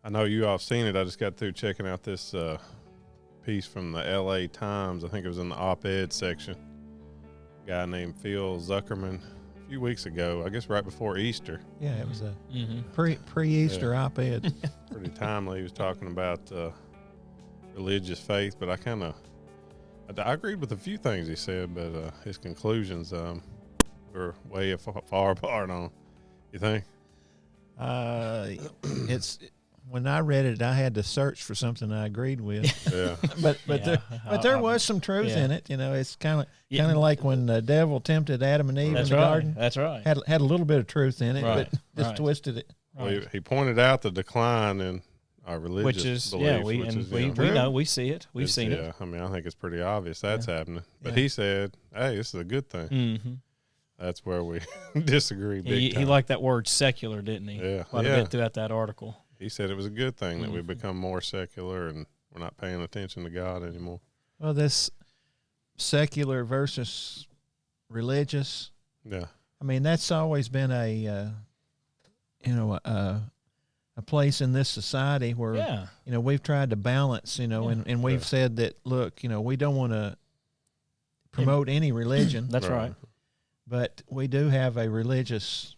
I know you all have seen it. I just got through checking out this piece from the LA Times. I think it was in the op-ed section. A guy named Phil Zuckerman a few weeks ago, I guess right before Easter. Yeah, it was a pre-Easter op-ed. Pretty timely. He was talking about religious faith, but I agreed with a few things he said, but his conclusions were way far apart on. You think? When I read it, I had to search for something I agreed with. Yeah. but there was some truth in it. You know, it's kind of like when the devil tempted Adam and Eve in the garden. That's right. Had a little bit of truth in it, but just twisted it. Well, he pointed out the decline in our religious beliefs. We see it. We've seen it. Yeah, I mean, I think it's pretty obvious that's happening. But he said, hey, this is a good thing. Mm-hmm. That's where we disagree big time. He liked that word secular, didn't he? Yeah. Quite a bit throughout that article. He said it was a good thing that we become more secular and we're not paying attention to God anymore. Well, this secular versus religious. Yeah. I mean, that's always been a place in this society where, we've tried to balance, and we've said that, look, we don't want to promote any religion. That's right. But we do have a religious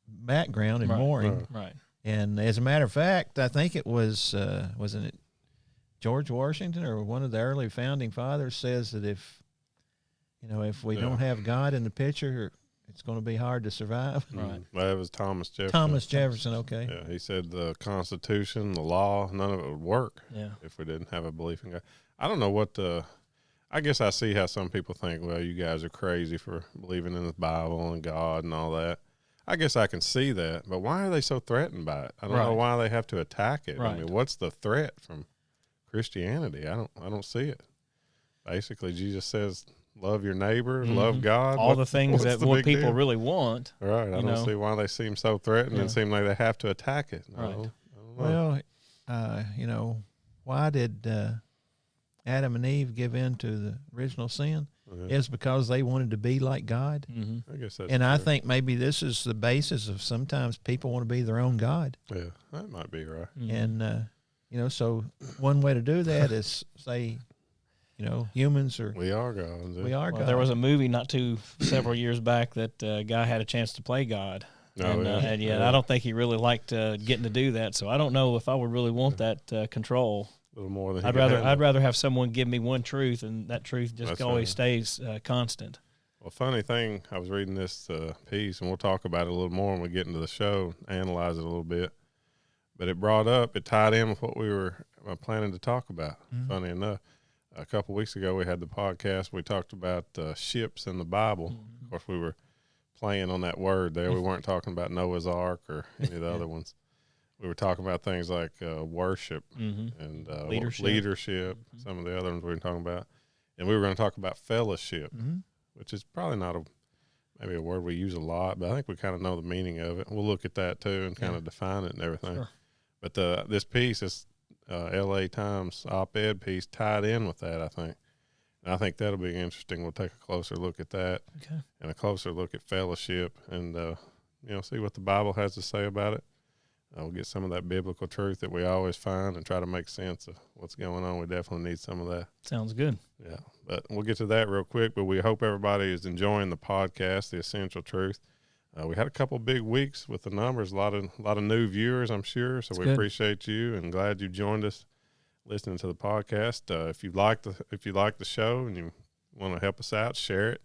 background and mooring. Right. And as a matter of fact, I think it wasn't it George Washington or one of the early founding fathers says that if we don't have God in the picture, it's going to be hard to survive. Right. Well, it was Thomas Jefferson. Thomas Jefferson, okay. Yeah, he said the Constitution, the law, none of it would work if we didn't have a belief in God. I don't know I guess I see how some people think, well, you guys are crazy for believing in the Bible and God and all that. I guess I can see that, but why are they so threatened by it? I don't know why they have to attack it. Right. I mean, what's the threat from Christianity? I don't see it. Basically, Jesus says, love your neighbor, love God. All the things that what people deal? really want. Right. I don't see why they seem so threatened and seem like they have to attack it. Right. I don't know. Well, why did Adam and Eve give in to the original sin? Is because they wanted to be like God. Mm-hmm. I guess that's and true. I think maybe this is the basis of sometimes people want to be their own God. Yeah, that might be right. Mm-hmm. And, so one way to do that is say, humans are... We are gods. We are God. There was a movie several years back that a guy had a chance to play God. I don't think he really liked getting to do that. So I don't know if I would really want that control. A little more than I'd rather have someone give me one truth, and that truth just always stays constant. Well, funny thing, I was reading this piece, and we'll talk about it a little more when we get into the show, analyze it a little bit. But it tied in with what we were planning to talk about. Mm-hmm. Funny enough, a couple weeks ago we had the podcast. We talked about ships in the Bible. Mm-hmm. Of course, we were playing on that word there. We weren't talking about Noah's Ark or any of the other ones. We were talking about things like worship and leadership, some of the other ones we were talking about. And we were going to talk about fellowship, which is probably not maybe a word we use a lot, but I think we kind of know the meaning of it. We'll look at that too and kind of define it and everything. Sure. But this piece, this LA Times op-ed piece, tied in with that, I think. And I think that'll be interesting. We'll take a closer look at that and a closer look at fellowship and, see what the Bible has to say about it. We'll get some of that biblical truth that we always find and try to make sense of what's going on. We definitely need some of that. Sounds good. Yeah, but we'll get to that real quick. But we hope everybody is enjoying the podcast, The Essential Truth. We had a couple of big weeks with the numbers, a lot of new viewers, I'm sure. So we appreciate you and glad you joined us listening to the podcast. If you like the show and you want to help us out, share it.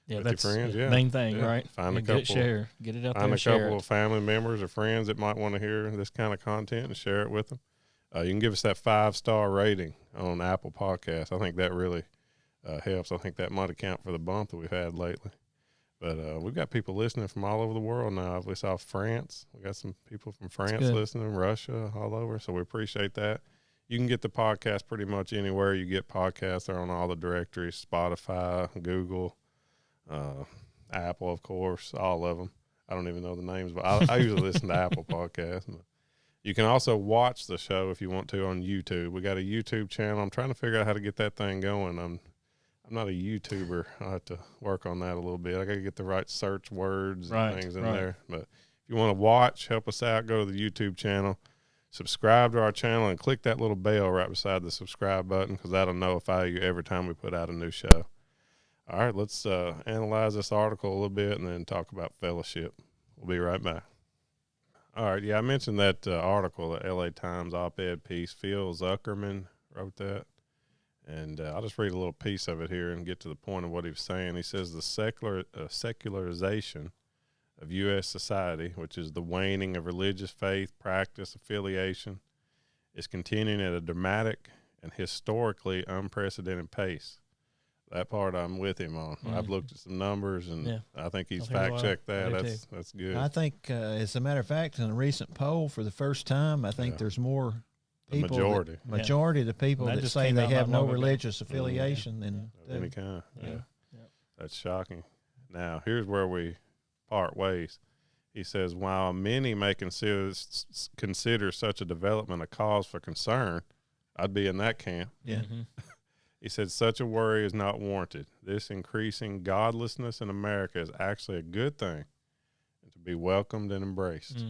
Yeah, with that's your friends. the main thing, right? Find a get couple, it shared. Get it out there. Find and a share couple it. of family members or friends that might want to hear this kind of content and share it with them. You can give us that 5-star rating on Apple Podcasts. I think that really helps. I think that might account for the bump that we've had lately. But we've got people listening from all over the world now. We saw France. We got some people from France listening, Russia, all over. So we appreciate that. You can get the podcast pretty much anywhere you get podcasts. They're on all the directories, Spotify, Google, Apple, of course, all of them. I don't even know the names, but I usually listen to Apple Podcasts. But you can also watch the show if you want to on YouTube. We got a YouTube channel. I'm trying to figure out how to get that thing going. I'm not a YouTuber. I have to work on that a little bit. I got to get the right search words and things in there. But if you want to watch, help us out, go to the YouTube channel, subscribe to our channel and click that little bell right beside the subscribe button, because that'll notify you every time we put out a new show. All right, let's analyze this article a little bit and then talk about fellowship. We'll be right back. All right, yeah, I mentioned that article, the LA Times op-ed piece. Phil Zuckerman wrote that. And I'll just read a little piece of it here and get to the point of what he was saying. He says the secularization of U.S. society, which is the waning of religious faith, practice, affiliation, is continuing at a dramatic and historically unprecedented pace. That part I'm with him on. I've looked at some numbers, and I think he's fact-checked that. That's good. I think, as a matter of fact, in a recent poll, for the first time, I think there's more people. Majority of the people that say they have no religious affiliation than of any kind. Yeah. That's shocking. Now, here's where we part ways. He says, while many may consider such a development a cause for concern, I'd be in that camp. Yeah. He said, such a worry is not warranted. This increasing godlessness in America is actually a good thing and to be welcomed and embraced.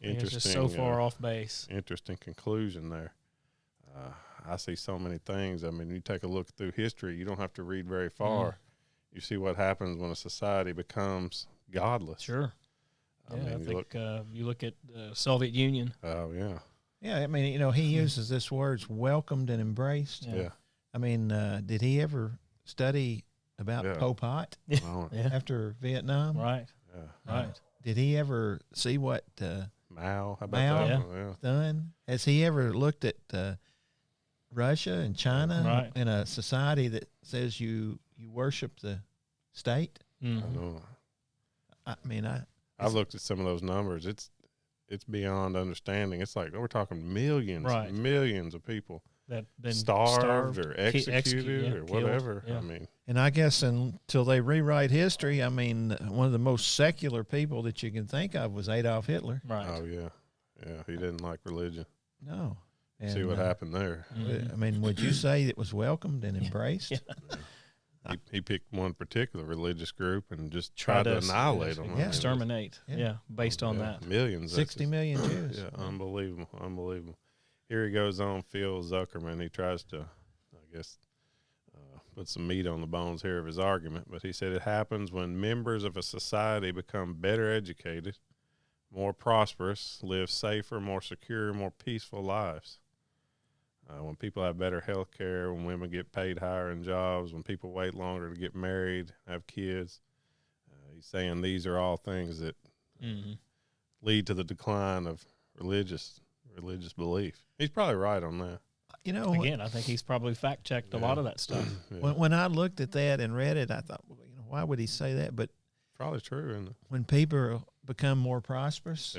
Interesting. It's just so far off base. Interesting conclusion there. I see so many things. I mean, you take a look through history, you don't have to read very far. You see what happens when a society becomes godless. Sure. I think you look at the Soviet Union. Oh, yeah. Yeah, I mean, he uses this words, welcomed and embraced. Yeah. I mean, did he ever study about Pol Pot after Vietnam? Right. Yeah. Right. Did he ever see what Mao? How about that? done? Has he ever looked at Russia and China in a society that says you worship the state? I know. I mean, I've looked at some of those numbers. It's beyond understanding. It's like we're talking millions of people that been starved or executed or whatever. Yeah. I mean, and I guess until they rewrite history, I mean, one of the most secular people that you can think of was Adolf Hitler. Right. Oh yeah, he didn't like religion. No. And, see what happened there. I mean, would you say it was welcomed and embraced? He picked one particular religious group and just tried to annihilate them. Exterminate. Based on that. Millions. 60 million Jews. Yeah, unbelievable. Here he goes on, Phil Zuckerman. He tries to, I guess, put some meat on the bones here of his argument. But he said it happens when members of a society become better educated, more prosperous, live safer, more secure, more peaceful lives. When people have better health care, when women get paid higher in jobs, when people wait longer to get married, have kids. He's saying these are all things that lead to the decline of religious belief. He's probably right on that. Again, I think he's probably fact-checked a lot of that stuff. When I looked at that and read it, I thought, why would he say that? But probably true, isn't it? When people become more prosperous,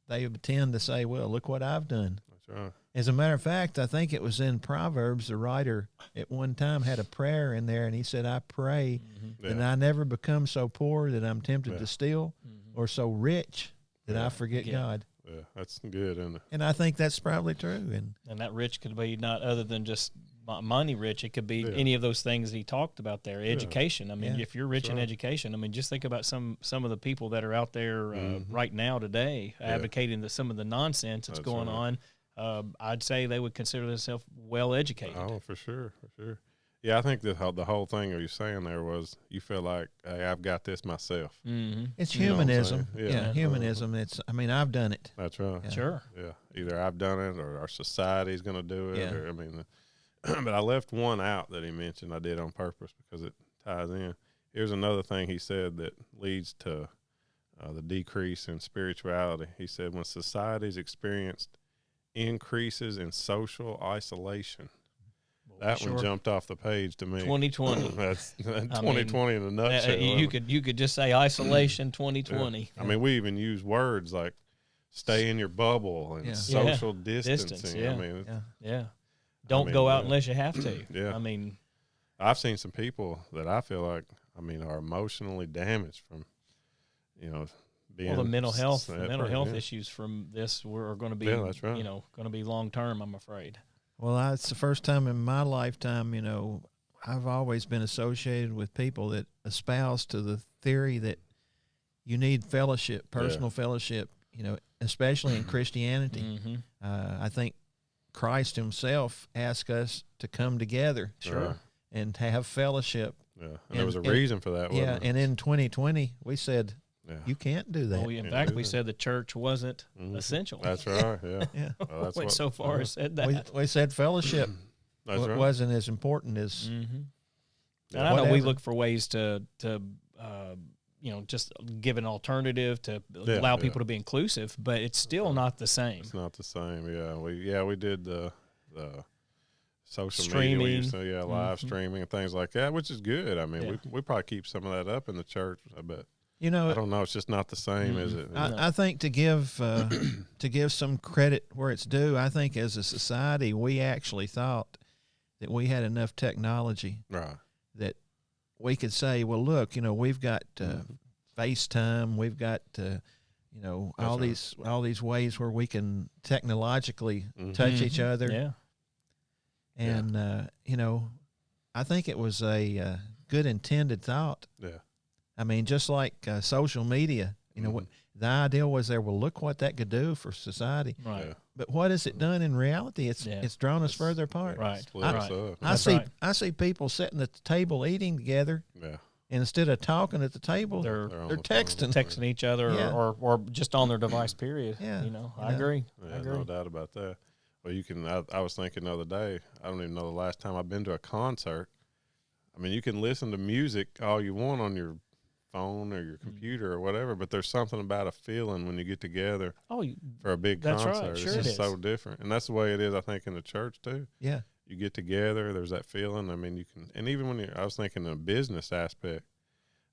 they tend to say, well, look what I've done. That's right. As a matter of fact, I think it was in Proverbs, the writer at one time had a prayer in there, and he said, I pray that I never become so poor that I'm tempted to steal or so rich that I forget God. Yeah, that's good, isn't it? And I think that's probably true. And that rich could be not other than just money rich. It could be any of those things he talked about there. Education. I mean, if you're rich in education, I mean, just think about some of the people that are out there right now today advocating some of the nonsense that's going on. I'd say they would consider themselves well educated. Oh, for sure. Yeah, I think that the whole thing you're saying there was you feel like, hey, I've got this myself. It's humanism. Humanism. I've done it. That's right. Yeah. Sure. Yeah, either I've done it or our society's going to do it. Or, but I left one out that he mentioned. I did on purpose because it ties in. Here's another thing he said that leads to the decrease in spirituality. He said when societies experienced increases in social isolation. That one jumped off the page to me. 2020. That's 2020 in a nutshell. You could just say isolation 2020. Yeah. I mean, we even use words like stay in your bubble and social distancing. Don't go out unless you have to. Yeah. I mean, I've seen some people that I feel like, are emotionally damaged from, being the mental health issues from this are going to be, that's right. going to be long term, I'm afraid. Well, it's the first time in my lifetime, I've always been associated with people that espouse to the theory that you need fellowship, personal fellowship, especially in Christianity. Mm-hmm. I think Christ himself asked us to come together Sure. and have fellowship. Yeah, and there was a reason for that. Yeah, Wasn't it? and in 2020, we said, you can't do that. Oh, in fact, we said the church wasn't essential. That's right. Yeah. Yeah. Well, that's Went so far as said that. We said fellowship That's right. wasn't as important as And I know we look for ways to just give an alternative to allow people to be inclusive, but it's still not the same. It's not the same. Yeah, we did the social Streaming. media. We used to, live streaming and things like that, which is good. I mean, we probably keep some of that up in the church. I bet. I don't know. It's just not the same, is it? I think to give some credit where it's due, I think as a society we actually thought that we had enough technology that we could say, well, look, we've got FaceTime, we've got all these ways where we can technologically touch each other. Yeah. And I think it was a good intended thought. Yeah. I mean, just like social media, what the idea was there. Well, look what that could do for society. Right. Yeah. But what has it done in reality? It's drawn us further apart. Right. I see people sitting at the table eating together. Yeah. And instead of talking at the table, they're texting each other or just on their device. Period. Yeah. I agree. Yeah, no doubt about that. Well, you can. I was thinking the other day. I don't even know the last time I've been to a concert. I mean, you can listen to music all you want on your phone or your computer or whatever, but there's something about a feeling when you get together for a big concert. Right. Sure, it's just so different, and that's the way it is. I think in the church too. Yeah, you get together. There's that feeling. I mean, you can, and even when I was thinking in a business aspect.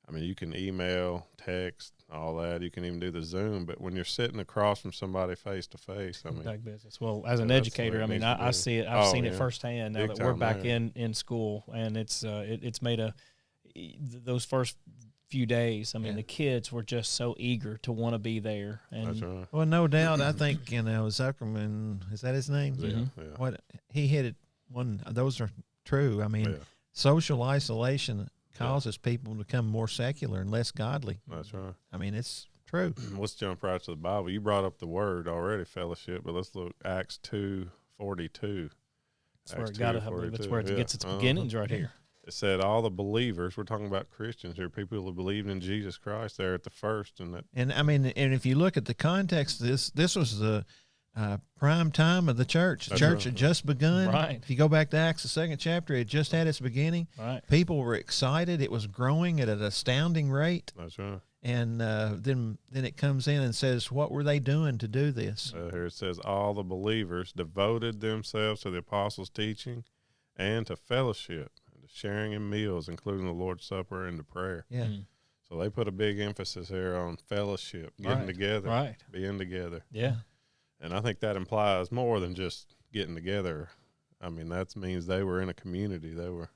I mean, you can email, text, all that. You can even do the Zoom. But when you're sitting across from somebody face to face, I mean, big business. Well, as an educator, I mean, I see it. I've seen it firsthand now that we're back in school, and it's made those first few days. I mean, the kids were just so eager to want to be there. And that's right. Well, no doubt. I think Zuckerman, is that his name? Yeah. What he hit it. Those are true. I mean, social isolation causes people to become more secular and less godly. That's right. I mean, it's true. Let's jump right to the Bible. You brought up the word already, fellowship, but let's look Acts 2:42. That's where it gets its beginnings right here. It said all the believers. We're talking about Christians here, people who believed in Jesus Christ. There at the first, and I mean, and if you look at the context, this was the prime time of the church. The church had just begun. Right. If you go back to Acts, the 2nd chapter, it just had its beginning. Right. People were excited. It was growing at an astounding rate. That's right. And then it comes in and says, what were they doing to do this? Here it says all the believers devoted themselves to the apostles' teaching and to fellowship, and to sharing in meals, including the Lord's Supper and to prayer. Yeah. So they put a big emphasis here on fellowship, getting together, being together. Yeah. And I think that implies more than just getting together. I mean, that means they were in a community. They were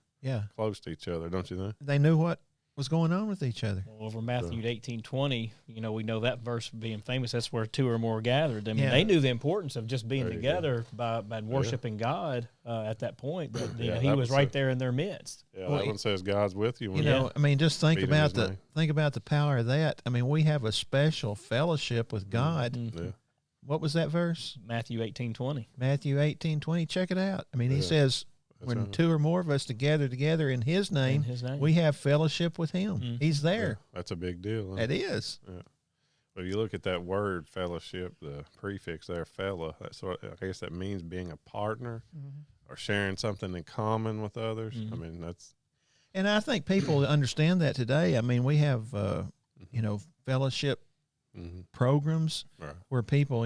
close to each other, don't you think? They knew what was going on with each other. Well, over Matthew 18:20, we know that verse being famous. That's where two or more gathered. I mean, they knew the importance of just being together by worshiping God at that point. That He was right there in their midst. Yeah, that one says God's with you. I mean, just think about the power of that. I mean, we have a special fellowship with God. Mm-hmm. Yeah. What was that verse? Matthew 18:20. Matthew 18:20. Check it out. I mean, he says, when two or more of us together in His name, we have fellowship with Him. Mm-hmm. He's there. Yeah, that's a big deal. Huh? It is. Yeah. But you look at that word fellowship, the prefix there, fella. I guess that means being a partner or sharing something in common with others. I mean, that's. And I think people understand that today. I mean, we have, fellowship programs where people,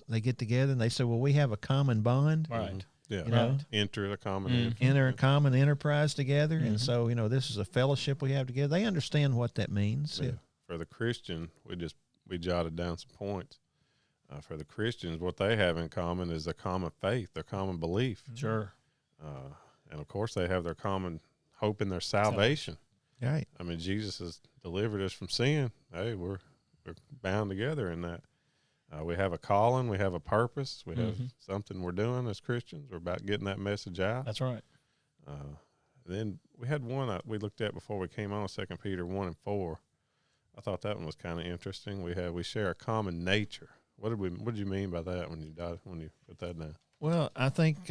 they get together and they say, well, we have a common bond. Right. Yeah. Enter a common enter a common enterprise together. And so, this is a fellowship we have together. They understand what that means. Yeah. For the Christian, we jotted down some points. For the Christians, what they have in common is their common faith, their common belief. Sure. And of course they have their common hope in their salvation. Right. I mean, Jesus has delivered us from sin. Hey, we're bound together in that. We have a calling. We have a purpose. We have something we're doing as Christians. We're about getting that message out. That's right. Then we had one we looked at before we came on, 2 Peter 1:4. I thought that one was kind of interesting. We share a common nature. What did you mean by that when you put that down? Well, I think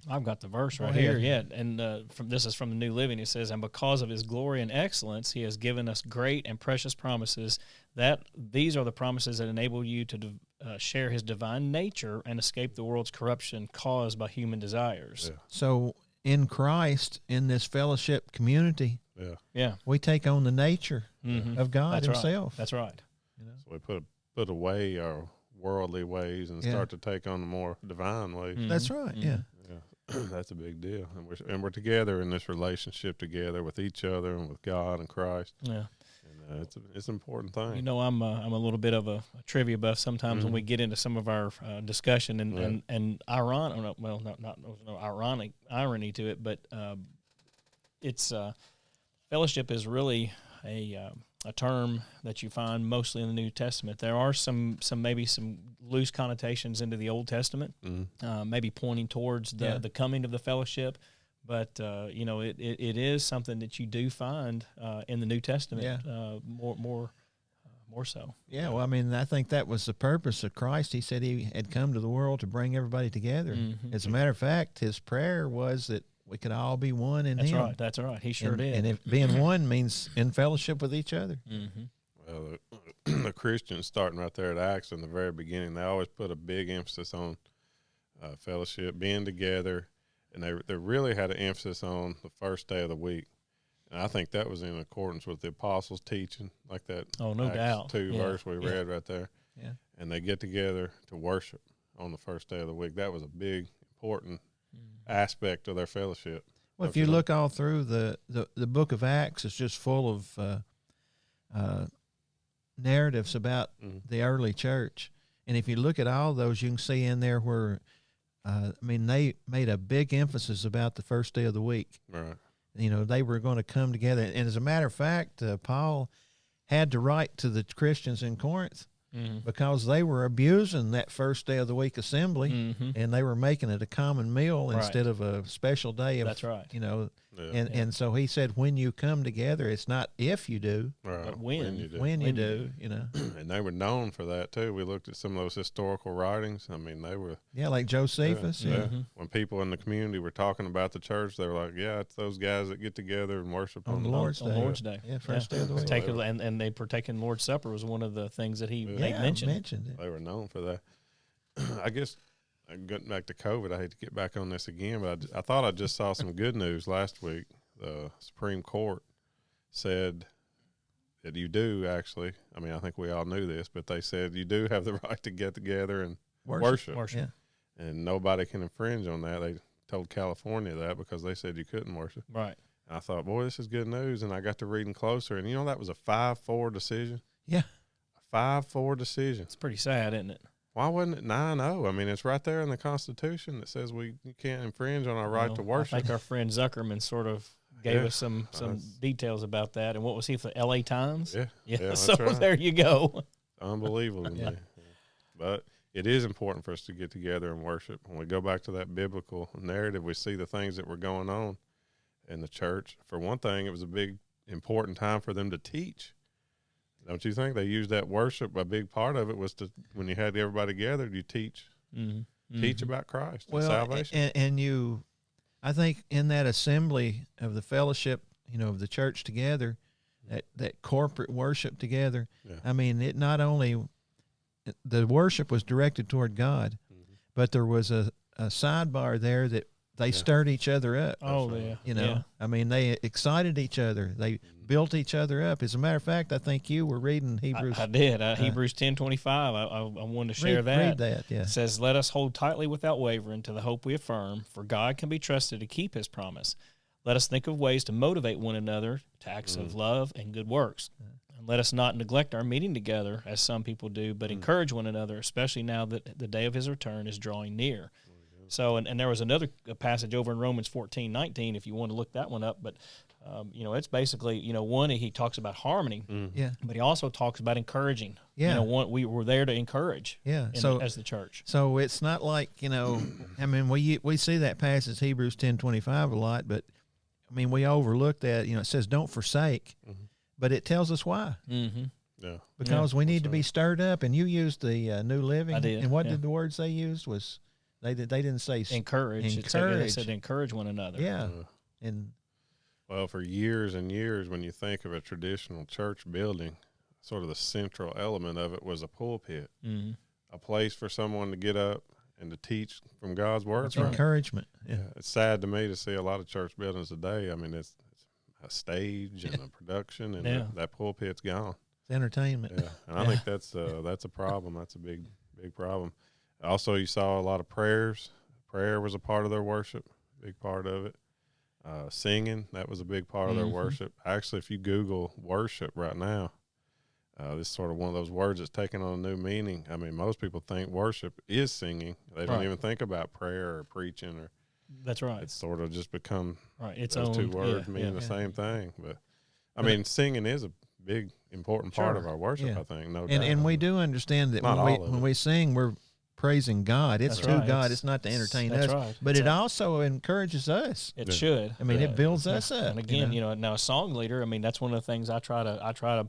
I've got the verse right ahead. here. Yeah, and this is from the New Living. It says, "And because of His glory and excellence, He has given us great and precious promises. That these are the promises that enable you to share His divine nature and escape the world's corruption caused by human desires." Yeah. So in Christ, in this fellowship community, Yeah, we take on the nature of God that's Himself. Right. That's right. You know? So we put away our worldly ways and start to take on the more divine ways. That's right. Yeah. That's a big deal, and we're together in this relationship together with each other and with God and Christ. Yeah, and it's an important thing. You know, I'm a little bit of a trivia buff sometimes when we get into some of our discussion and ironic. Well, not no ironic irony to it, but it's fellowship is really a term that you find mostly in the New Testament. There are some maybe some loose connotations into the Old Testament, maybe pointing towards the coming of the fellowship. But you know, it is something that you do find in the New Testament more so. Yeah, well, I mean, I think that was the purpose of Christ. He said He had come to the world to bring everybody together. As a matter of fact, His prayer was that we could all be one in Him. That's right. He sure did. And if being one means in fellowship with each other. Well, the Christians, starting right there at Acts in the very beginning, they always put a big emphasis on fellowship, being together, and they really had an emphasis on the first day of the week. And I think that was in accordance with the apostles' teaching, like that Acts doubt. 2 verse we read right there. Yeah. And they get together to worship on the first day of the week. That was a big, important aspect of their fellowship. Well, if you look all through the book of Acts, it's just full of narratives about the early church. And if you look at all those, you can see in there where, they made a big emphasis about the first day of the week. Right. You know, they were going to come together. And as a matter of fact, Paul had to write to the Christians in Corinth because they were abusing that first day of the week assembly, and they were making it a common meal instead of a special day. That's right. You know, and so he said, when you come together, it's not if you do, but when you do. When you do, you know. And they were known for that too. We looked at some of those historical writings. I mean, they were like Josephus. When people in the community were talking about the church, they were like, "Yeah, it's those guys that get together and worship on the Lord's Day. Yeah, first day of the week. And they partake in Lord's Supper was one of the things that he mentioned. They were known for that. I guess, getting back to COVID, I hate to get back on this again, but I thought I just saw some good news last week. The Supreme Court said that you do actually, I mean, I think we all knew this, but they said you do have the right to get together and worship. Yeah. And nobody can infringe on that. They told California that because they said you couldn't worship. Right. And I thought, boy, this is good news. And I got to reading closer. And, that was a 5-4 decision. Yeah. A 5-4 decision. It's pretty sad, isn't it? Why wasn't it 9-0? I mean, it's right there in the Constitution that says you can't infringe on our right to worship. I think our friend Zuckerman sort of gave us some details about that. And what was he for the L.A. Times? Yeah. So right. There you go. Unbelievable to me. But it is important for us to get together and worship. When we go back to that biblical narrative, we see the things that were going on in the church. For one thing, it was a big, important time for them to teach. Don't you think? They used that worship. A big part of it was when you had everybody gathered, you teach about Christ and salvation. And I think in that assembly of the fellowship, of the church together, that corporate worship together, I mean, it not only, the worship was directed toward God, but there was a sidebar there that they stirred each other up. Oh, yeah. I mean, they excited each other. They built each other up. As a matter of fact, I think you were reading Hebrews. I did. Hebrews 10:25. I wanted to share that. Read that, yeah. It says, "Let us hold tightly without wavering to the hope we affirm, for God can be trusted to keep his promise. Let us think of ways to motivate one another to acts of love and good works. And let us not neglect our meeting together, as some people do, but encourage one another, especially now that the day of his return is drawing near." So, and there was another passage over in Romans 14:19, if you want to look that one up. But, it's basically, one, he talks about harmony, but he also talks about encouraging. Yeah. We were there to encourage as the church. So it's not like, I mean, we see that passage, Hebrews 10:25 a lot, but, I mean, we overlook that, it says don't forsake, but it tells us why. Yeah. because we need to be stirred up. And you used the New Living. I did. And what did the words they used was they didn't say encourage. They said encourage one another. Yeah. And well, for years and years, when you think of a traditional church building, sort of the central element of it was a pulpit, a place for someone to get up and to teach from God's word. That's right. Encouragement. Yeah. It's sad to me to see a lot of church buildings today. I mean, it's a stage and a production, and that pulpit's gone. It's entertainment. Yeah, and I think that's a problem. That's a big problem. Also, you saw a lot of prayers. Prayer was a part of their worship, big part of it. Singing, that was a big part of their worship. Actually, if you Google worship right now, this is sort of one of those words that's taken on a new meaning. I mean, most people think worship is singing. They don't even think about prayer or preaching or. That's right. It's sort of just become It's those two owned, words mean the same thing. But I mean, singing is a big important part of our worship. I think, no doubt. And we do understand that when we sing, we're praising God. It's to God. It's not to entertain us. Right. But it also encourages us. It should. I mean, it builds us up. And again, now a song leader, I mean, that's one of the things I try to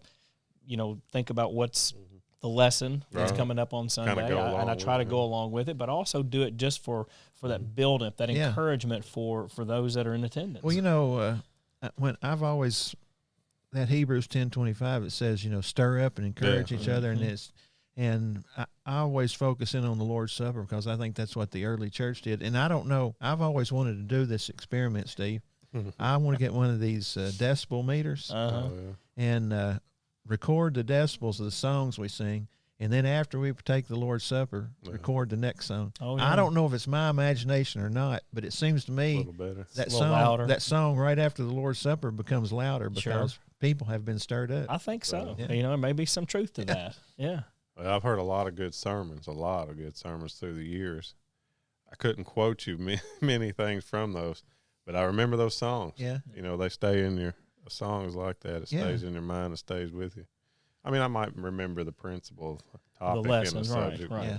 think about what's the lesson that's coming up on Sunday, and I try to go along with it, but also do it just for that build-up, that encouragement for those that are in attendance. Well, when I've always that Hebrews 10:25, it says, stir up and encourage each other, and I always focus in on the Lord's Supper because I think that's what the early church did. And I don't know, I've always wanted to do this experiment, Steve. I want to get one of these decibel meters and record the decibels of the songs we sing, and then after we take the Lord's Supper, record the next song. I don't know if it's my imagination or not, but it seems to me that song right after the Lord's Supper becomes louder because people have been stirred up. I think so. There may be some truth to that. Yeah. Well, I've heard a lot of good sermons through the years. I couldn't quote you many things from those, but I remember those songs. Yeah. They stay in your songs like that. It stays in your mind. It stays with you. I mean, I might remember the principle, topic, and the subject. Right.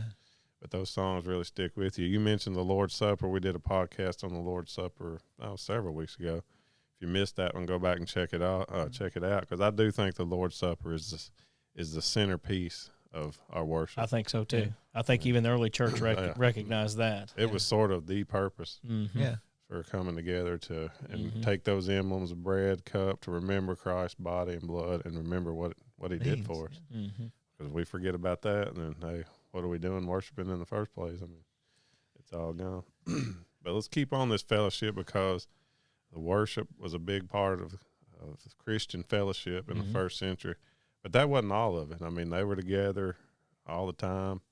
But those songs really stick with you. You mentioned the Lord's Supper. We did a podcast on the Lord's Supper several weeks ago. If you missed that one, go back and check it out. Because I do think the Lord's Supper is the centerpiece of our worship. I think so too. Yeah. I think even the early church recognized that. It was sort of the purpose. Yeah. For coming together to take those emblems of bread, cup, to remember Christ's body and blood, and remember what he did for us. Because we forget about that, and then, hey, what are we doing worshiping in the first place? I mean, it's all gone. But let's keep on this fellowship, because the worship was a big part of Christian fellowship in the first century. But that wasn't all of it. I mean, they were together all the time.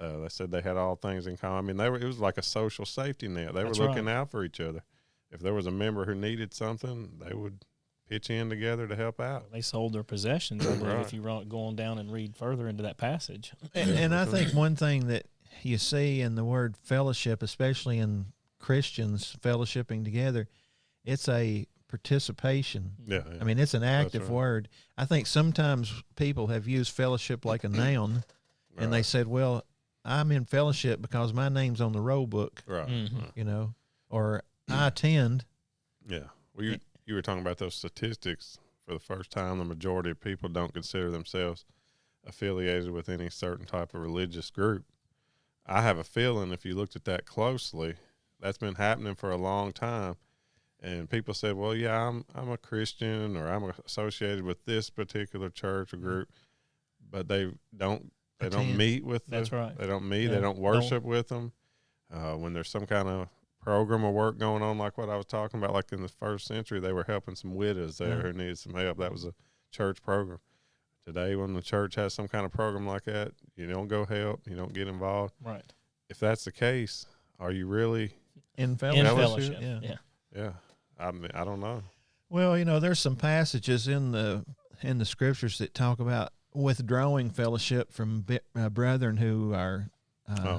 They said they had all things in common. I mean, it was like a social safety net. They were looking out for each other. If there was a member who needed something, they would pitch in together to help out. They sold their possessions, I believe, if you go on down and read further into that passage. And I think one thing that you see in the word fellowship, especially in Christians fellowshipping together, it's a participation. Yeah. I mean, it's an active word. I think sometimes people have used fellowship like a noun, and they said, well, I'm in fellowship because my name's on the roll book, right? Or I attend. Yeah. Well, you were talking about those statistics. For the first time, the majority of people don't consider themselves affiliated with any certain type of religious group. I have a feeling if you looked at that closely, that's been happening for a long time. And people said, well, yeah, I'm a Christian, or I'm associated with this particular church or group, but they don't meet with them. That's right. They don't meet. Yeah. They don't worship with them. When there's some kind of program or work going on, like what I was talking about, like in the first century, they were helping some widows there who needed some help. That was a church program. Today, when the church has some kind of program like that, you don't go help. You don't get involved. Right. If that's the case, are you really in fellowship? Yeah. I mean, I don't know. Well, there's some passages in the scriptures that talk about withdrawing fellowship from brethren who are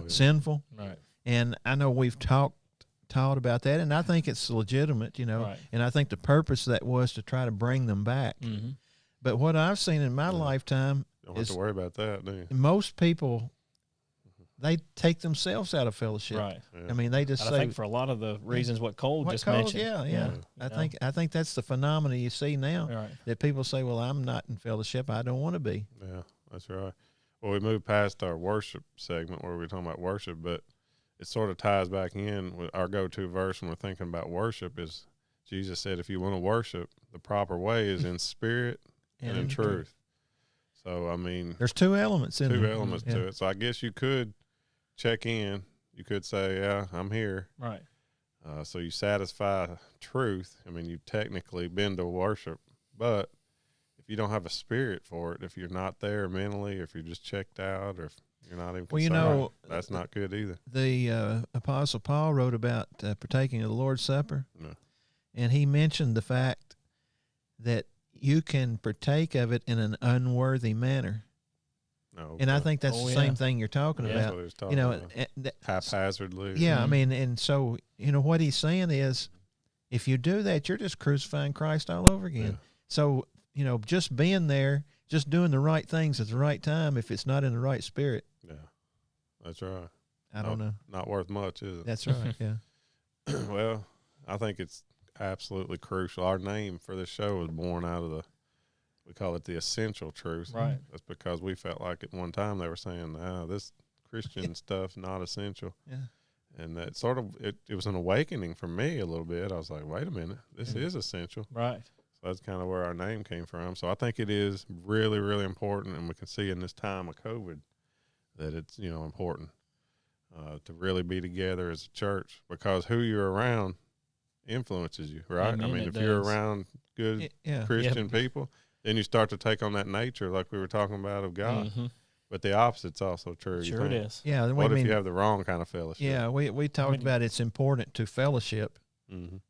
sinful. Right. And I know we've taught about that, and I think it's legitimate, Right. And I think the purpose of that was to try to bring them back. But what I've seen in my lifetime don't have to worry about that, do you? Most people they take themselves out of fellowship. Right. I mean, they just I say, think for a lot of the reasons what Cole just mentioned. Yeah. I think that's the phenomena you see now, Right. that people say, well, I'm not in fellowship. I don't want to be. Yeah, that's right. Well, we moved past our worship segment where we're talking about worship, but it sort of ties back in with our go-to verse when we're thinking about worship is Jesus said, if you want to worship, the proper way is in spirit and in truth. So, I mean, there's two elements to it. So I guess you could check in. You could say, yeah, I'm here. Right. So you satisfy truth. I mean, you've technically been to worship, but if you don't have a spirit for it, if you're not there mentally, if you're just checked out, or if you're not even concerned, that's not good either. The Apostle Paul wrote about partaking of the Lord's Supper, and he mentioned the fact that you can partake of it in an unworthy manner. And I think that's the same thing you're talking about. Haphazardly. Yeah, I mean, and so, what he's saying is, if you do that, you're just crucifying Christ all over again. Yeah. So, just being there, just doing the right things at the right time, if it's not in the right spirit. Yeah, that's right. I don't know. Not worth much, is it? That's right, yeah. Well, I think it's absolutely crucial. Our name for this show was born out of we call it the essential truth. Right. That's because we felt like at one time they were saying, this Christian stuff not essential. Yeah. And that sort of, it was an awakening for me a little bit. I was like, wait a minute, this is essential. Right. So that's kind of where our name came from. So I think it is really, really important, and we can see in this time of COVID that it's, important to really be together as a church, because who you're around influences you, right? Amen, I mean, if you're around good Christian people, then you start to take on that nature like we were talking about of God. Mm-hmm. But the opposite's also true. Sure it is. Yeah. What if you have the wrong kind of fellowship? Yeah, we talked about it's important to fellowship,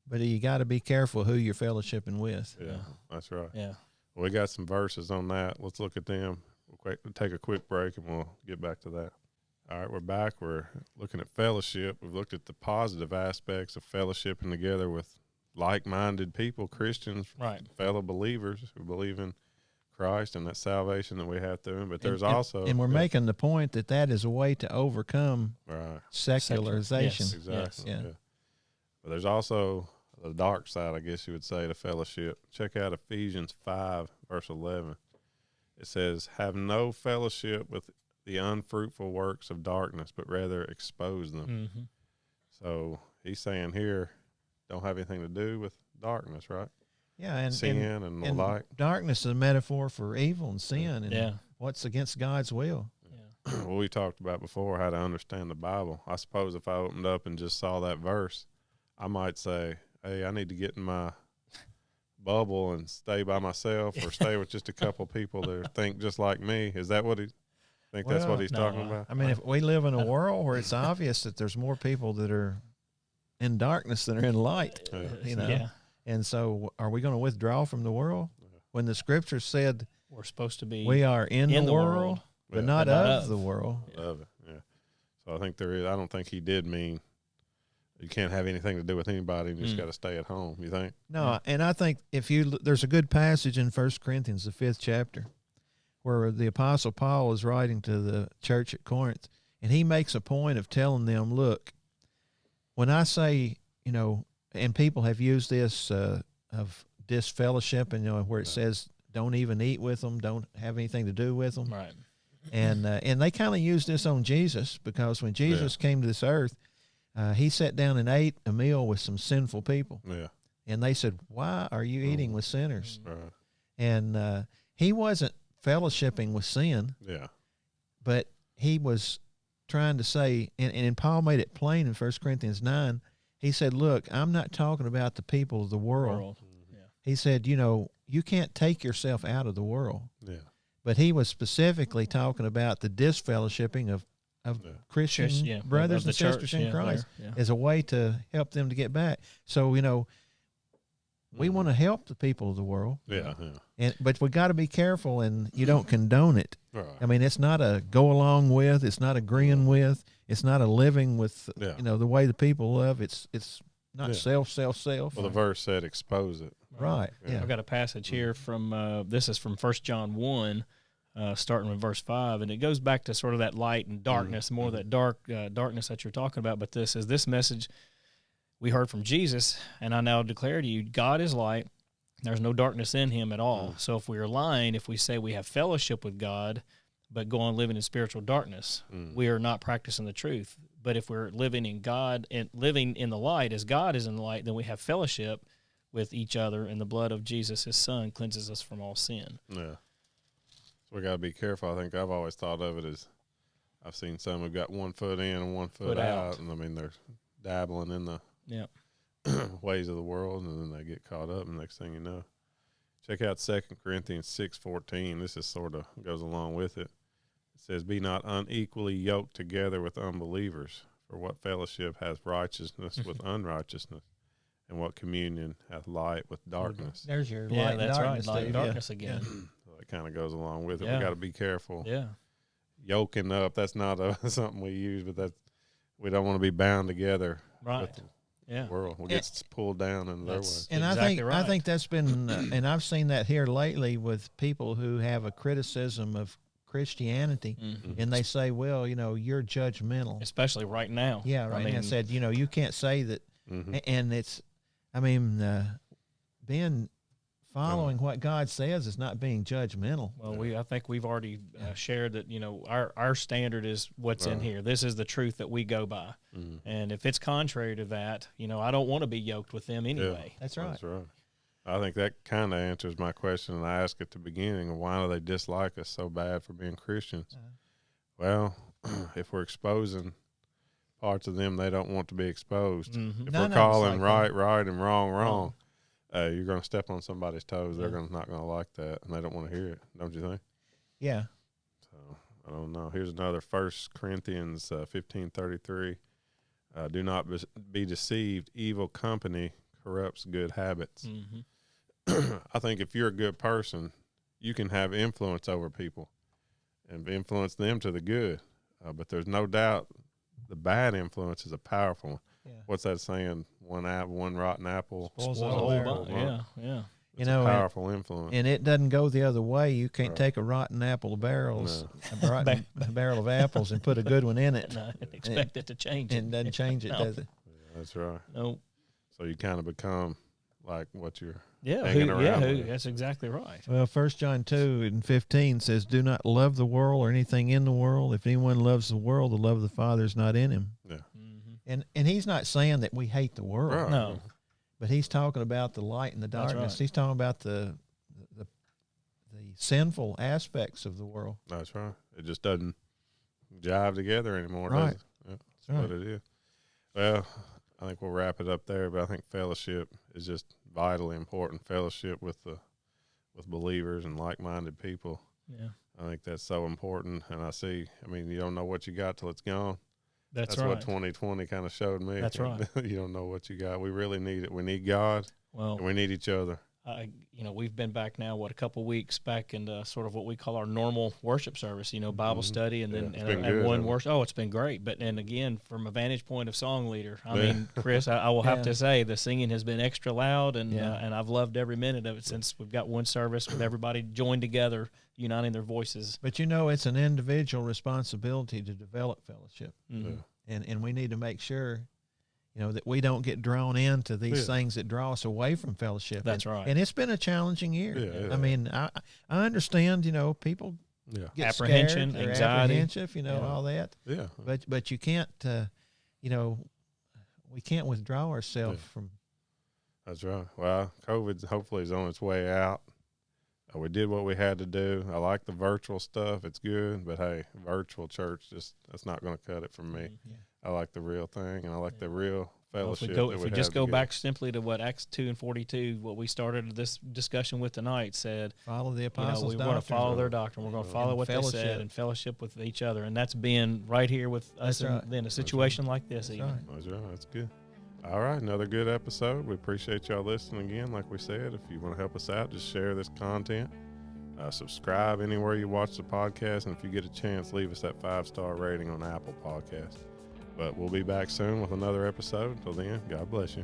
but you got to be careful who you're fellowshipping with. Yeah, that's right. Yeah. Well, we got some verses on that. Let's look at them. We'll take a quick break, and we'll get back to that. All right, we're back. We're looking at fellowship. We've looked at the positive aspects of fellowshipping together with like-minded people, Christians, right, fellow believers who believe in Christ and that salvation that we have through him. But there's we're making the point that is a way to overcome secularization. Yes, exactly. Yes. Yeah. But there's also the dark side, I guess you would say, to fellowship. Check out Ephesians 5, verse 11. It says, "Have no fellowship with the unfruitful works of darkness, but rather expose them." Mm-hmm. So he's saying here, don't have anything to do with darkness, right? Yeah, and sin and the like. Darkness is a metaphor for evil and sin and what's against God's will. Yeah. Well, we talked about before how to understand the Bible. I suppose if I opened up and just saw that verse, I might say, hey, I need to get in my bubble and stay by myself, or stay with just a couple people that think just like me. Is that what that's what he's talking about? I mean, if we live in a world where it's obvious that there's more people that are in darkness than are in light, and so are we going to withdraw from the world when the scripture said we're supposed to be? We are in the world, but not of the world. Of it, yeah. So I think there is. I don't think he did mean you can't have anything to do with anybody, and you just got to stay at home. You think? No, and I think there's a good passage in 1 Corinthians, the 5th chapter, where the Apostle Paul is writing to the church at Corinth, and he makes a point of telling them, look, when I say, and people have used this of disfellowship, and where it says don't even eat with them, don't have anything to do with them, right? And they kind of use this on Jesus, because when Jesus came to this earth, he sat down and ate a meal with some sinful people, and they said, "Why are you eating with sinners?" Right. And he wasn't fellowshipping with sin, but he was trying to say, and Paul made it plain in 1 Corinthians 9, he said, look, I'm not talking about the people of the world. Yeah. He said, you can't take yourself out of the world. Yeah. But he was specifically talking about the disfellowshipping of Christian brothers and sisters in Christ as a way to help them to get back. So, we want to help the people of the world. Yeah. But we got to be careful, and you don't condone it. Right. I mean, it's not a go along with, it's not agreeing with, it's not a living with, the way the people love. It's not self. Well, the verse said expose it. Right. Yeah. I've got a passage here from, this is from 1 John 1, starting with verse 5, and it goes back to sort of that light and darkness, more of that darkness that you're talking about. But this message we heard from Jesus, and I now declare to you, God is light. There's no darkness in him at all. So if we are lying, if we say we have fellowship with God, but go on living in spiritual darkness, we are not practicing the truth. But if we're living in God and living in the light as God is in the light, then we have fellowship with each other, and the blood of Jesus, his son, cleanses us from all sin. Yeah. So we got to be careful. I think I've always thought of it as, I've seen some who've got 1 foot in and 1 foot out. And I mean, they're dabbling in the ways of the world, and then they get caught up, and next thing you know. Check out 2 Corinthians 6:14. This is sort of goes along with it. It says, "Be not unequally yoked together with unbelievers, for what fellowship hath righteousness with unrighteousness, and what communion hath light with darkness." There's your Yeah, light and that's darkness. right. Light and Steve. darkness again. So that kind of goes along with it. Yeah. We got to be careful. Yeah. Yoking up, that's not something we use, but we don't want to be bound together Right. with the Yeah. world. We'll get pulled down in their way. That's- And Exactly I right. think that's been, and I've seen that here lately with people who have a criticism of Christianity, and they say, well, you're judgmental. Especially right now. Yeah, right. I mean, and said, you can't say that. And it's, being following what God says is not being judgmental. well, I think we've already shared that, our standard is what's in here. This is the truth that we go by. And if it's contrary to that, I don't want to be yoked with them anyway. That's right. That's right. I think that kind of answers my question, and I asked at the beginning, why do they dislike us so bad for being Christians? Well, if we're exposing parts of them they don't want to be exposed, if None we're of us calling like right and wrong, you're going to step on somebody's toes. They're not going to like that, and they don't want to hear it. Don't you think? Yeah. So I don't know. Here's another 1 Corinthians 15:33. Do not be deceived. Evil company corrupts good habits. I think if you're a good person, you can have influence over people and influence them to the good. But there's no doubt the bad influence is a powerful one. Yeah. What's that saying? One rotten apple Spoils the whole bunch. Yeah. It's a powerful influence. And it doesn't go the other way. You can't take a rotten apple of barrels, a barrel of apples, and put a good one in it. No, and expect it to change. And doesn't change it, does it? Yeah, that's right. No. So you kind of become like what you're Yeah, hanging around with. that's exactly right. Well, 1 John 2:15 says, "Do not love the world or anything in the world. If anyone loves the world, the love of the Father is not in him." Yeah. And he's not saying that we hate the world. Right. No. But he's talking about the light and the That's darkness. right. He's talking about the sinful aspects of the world. That's right. It just doesn't jive together anymore, Right. does it? Yeah, that's what it is. Well, I think we'll wrap it up there, but I think fellowship is just vitally important. Fellowship with believers and like-minded people. Yeah. I think that's so important. And you don't know what you got till it's gone. That's what right. 2020 kind of showed me. That's right. You don't know what you got. We really need it. We need God, and we need each other. We've been back now, a couple weeks back into sort of what we call our normal worship service, Bible study, and then and one worship. Oh, it's been great. But and again, from a vantage point of song leader, I mean, Chris, I will have to say the singing has been extra loud, and I've loved every minute of it since we've got one service with everybody joined together, uniting their voices. But it's an individual responsibility to develop fellowship, and we need to make sure, that we don't get drawn into these things that draw us away from fellowship. That's right. And it's been a challenging year. Yeah. I mean, I understand, people get apprehension, scared, anxiety, apprehensive, all that. Yeah. But you can't, we can't withdraw ourselves from. That's right. Well, COVID hopefully is on its way out. We did what we had to do. I like the virtual stuff. It's good. But, hey, virtual church, that's not going to cut it for me. Yeah. I like the real thing, and I like the real fellowship. If we just go back simply to what Acts 2:42, what we started this discussion with tonight, said, follow the apostles' we want to follow their doctrine. We're going to follow what they said and fellowship with each other. And that's being right here with us in a situation like this. That's even. right. That's right. That's good. All right, another good episode. We appreciate y'all listening again. Like we said, if you want to help us out, just share this content. Subscribe anywhere you watch the podcast, and if you get a chance, leave us that 5-star rating on Apple Podcasts. But we'll be back soon with another episode. Until then, God bless you.